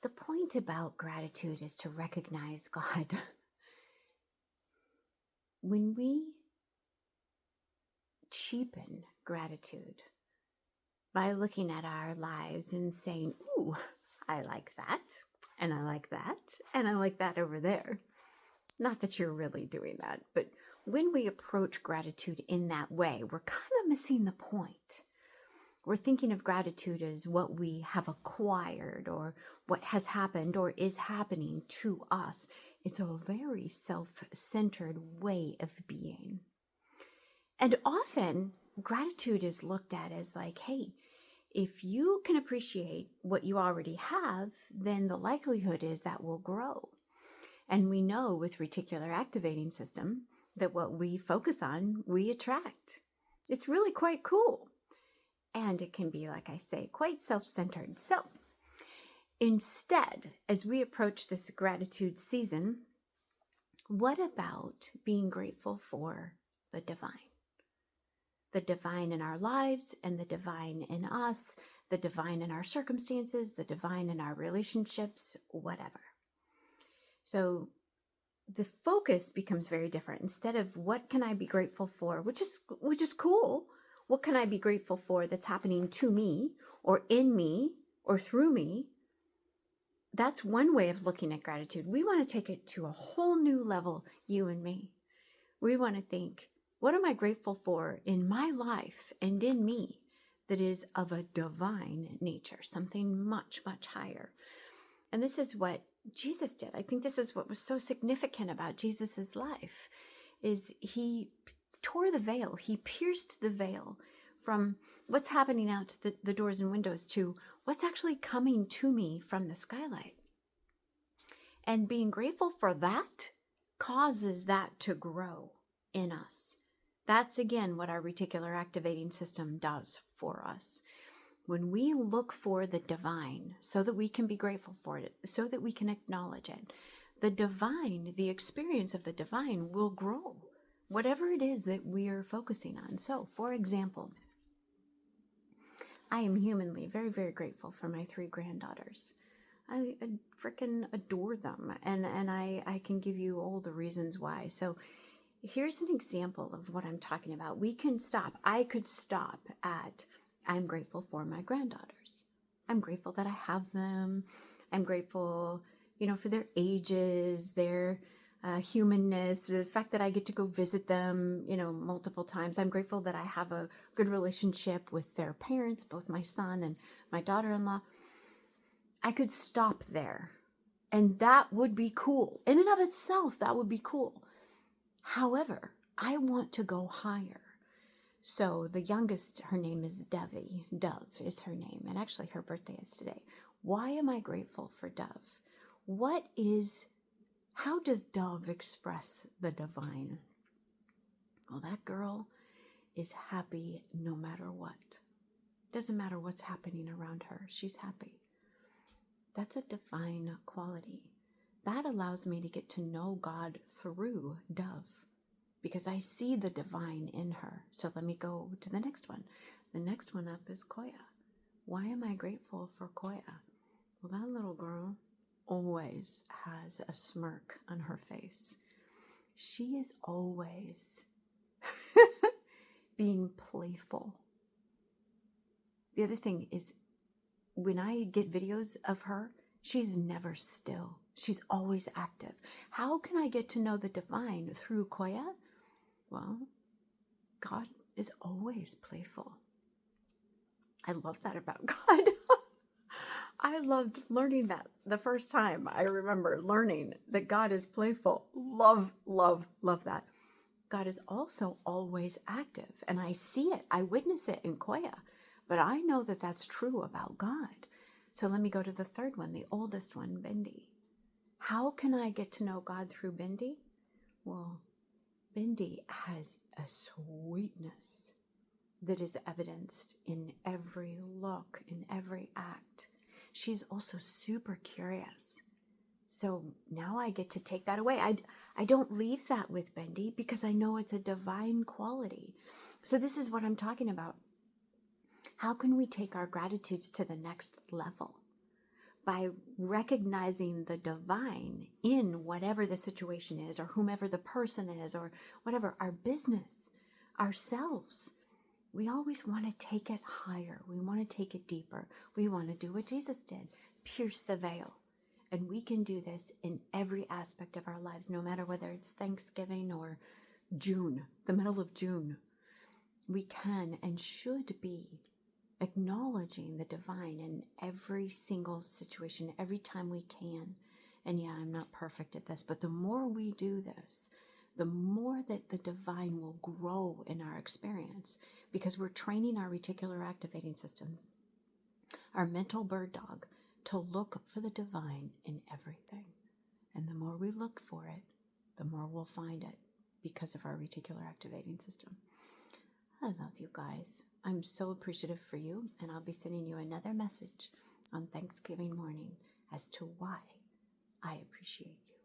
The point about gratitude is to recognize God. When we cheapen gratitude by looking at our lives and saying, ooh, I like that, and I like that, and I like that over there. Not that you're really doing that, but when we approach gratitude in that way, we're kind of missing the point. We're thinking of gratitude as what we have acquired or what has happened or is happening to us. It's a very self-centered way of being. And often gratitude is looked at as like, hey, if you can appreciate what you already have, then the likelihood is that will grow. And we know with reticular activating system that what we focus on, we attract. It's really quite cool. And it can be, like I say, quite self-centered. So instead, as we approach this gratitude season, what about being grateful for the divine? The divine in our lives and the divine in us, the divine in our circumstances, the divine in our relationships, whatever. So the focus becomes very different. Instead of what can I be grateful for, which is cool. What can I be grateful for that's happening to me or in me or through me? That's one way of looking at gratitude. We want to take it to a whole new level, you and me. We want to think, what am I grateful for in my life and in me that is of a divine nature, something much, much higher? And this is what Jesus did. I think this is what was so significant about Jesus's life, is he tore the veil. He pierced the veil from what's happening out to the doors and windows to what's actually coming to me from the skylight. And being grateful for that causes that to grow in us. That's, again, what our reticular activating system does for us. When we look for the divine so that we can be grateful for it, so that we can acknowledge it, the divine, the experience of the divine will grow, whatever it is that we are focusing on. So, for example, I am humanly very, very grateful for my 3 granddaughters. I freaking adore them, and I can give you all the reasons why. So here's an example of what I'm talking about. We can stop. I could stop at, I'm grateful for my granddaughters. I'm grateful that I have them. I'm grateful, for their ages, their humanness, the fact that I get to go visit them, multiple times. I'm grateful that I have a good relationship with their parents, both my son and my daughter-in-law. I could stop there, and that would be cool. In and of itself, that would be cool. However, I want to go higher. So the youngest, her name is Devi. Dove is her name, and actually her birthday is today. Why am I grateful for Dove? How does Dove express the divine? Well, that girl is happy no matter what. Doesn't matter what's happening around her, she's happy. That's a divine quality. That allows me to get to know God through Dove, because I see the divine in her. So let me go to the next one. The next one up is Koya. Why am I grateful for Koya? Well, that little girl always has a smirk on her face. She is always being playful. The other thing is, when I get videos of her, she's never still. She's always active. How can I get to know the divine through Koya? Well, God is always playful. I love that about God. I loved learning that the first time. I remember learning that God is playful. Love, love, love that. God is also always active, and I see it. I witness it in Koya, but I know that that's true about God. So let me go to the third one, the oldest one, Bindi. How can I get to know God through Bindi? Well, Bindi has a sweetness that is evidenced in every look, in every act. She's also super curious. So now I get to take that away. I don't leave that with Bindi because I know it's a divine quality. So this is what I'm talking about. How can we take our gratitudes to the next level? by recognizing the divine in whatever the situation is, or whomever the person is, or whatever, our business, ourselves. We always want to take it higher. We want to take it deeper. We want to do what Jesus did, pierce the veil. And we can do this in every aspect of our lives, no matter whether it's Thanksgiving or June, the middle of June. We can and should be acknowledging the divine in every single situation, every time we can. And yeah, I'm not perfect at this, but the more we do this, the more that the divine will grow in our experience, because we're training our reticular activating system, our mental bird dog, to look for the divine in everything. And the more we look for it, the more we'll find it because of our reticular activating system. I love you guys. I'm so appreciative for you, and I'll be sending you another message on Thanksgiving morning as to why I appreciate you.